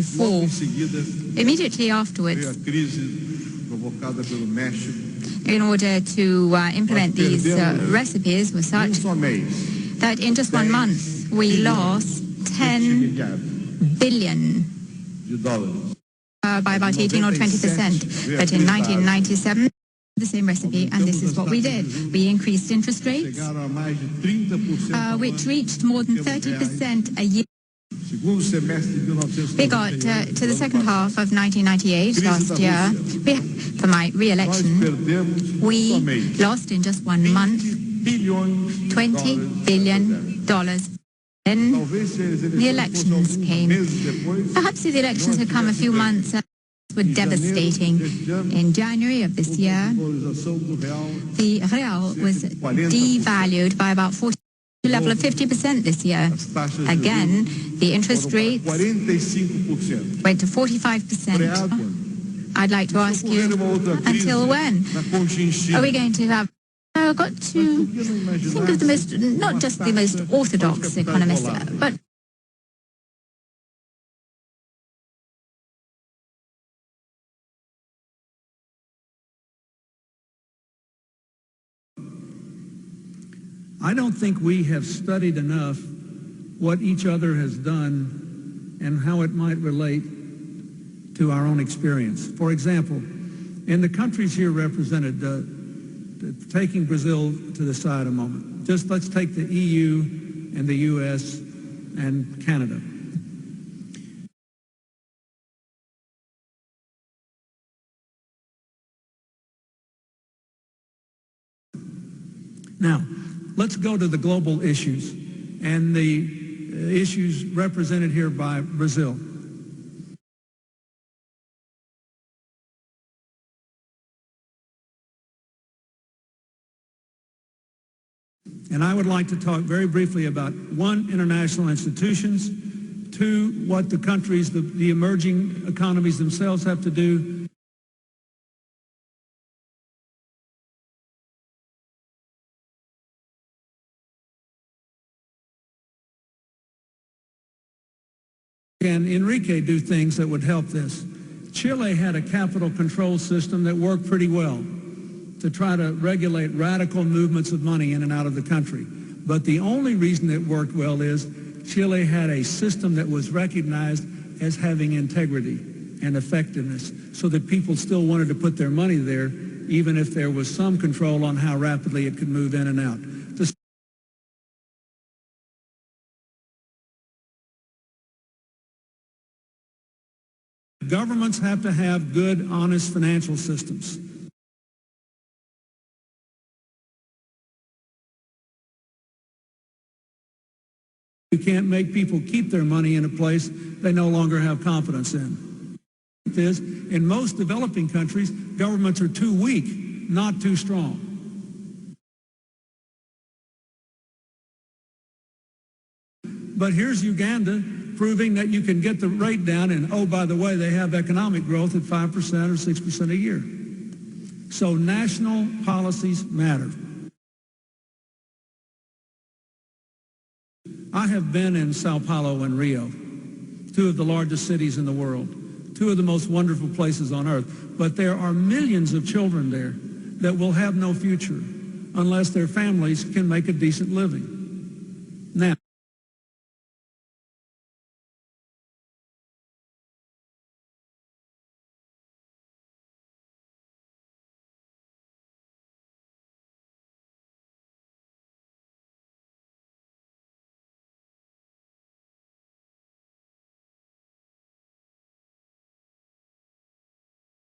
1994. Immediately afterwards, in order to implement these recipes was such that in just 1 month we lost $10 billion by about 18 or 20%. But in 1997, the same recipe, and this is what we did. We increased interest rates, which reached more than 30% a year. We got to the second half of 1998, last year, for my re-election, we lost in just 1 month $20 billion. Then the elections came. Perhaps if the elections had come a few months were devastating. In January of this year, the real was devalued by about 40%, to a level of 50% this year. Again, the interest rates went to 45%. I'd like to ask you, until when are we going to have... I've got to think of the most, not just the most orthodox economists, but I don't think we have studied enough what each other has done and how it might relate to our own experience. For example, in the countries here represented, taking Brazil to the side a moment, just let's take the EU and the US and Canada. Now, let's go to the global issues and the issues represented here by Brazil. And I would like to talk very briefly about, one, international institutions, two, what the countries, the emerging economies themselves have to do, can Enrique do things that would help this? Chile had a capital control system that worked pretty well to try to regulate radical movements of money in and out of the country. But the only reason it worked well is Chile had a system that was recognized as having integrity and effectiveness, so that people still wanted to put their money there, even if there was some control on how rapidly it could move in and out. Governments have to have good, honest financial systems. You can't make people keep their money in a place they no longer have confidence in. In most developing countries, governments are too weak, not too strong. But here's Uganda proving that you can get the rate down, and oh, by the way, they have economic growth at 5% or 6% a year. So national policies matter. I have been in Sao Paulo and Rio, two of the largest cities in the world, two of the most wonderful places on earth, but there are millions of children there that will have no future unless their families can make a decent living. Now,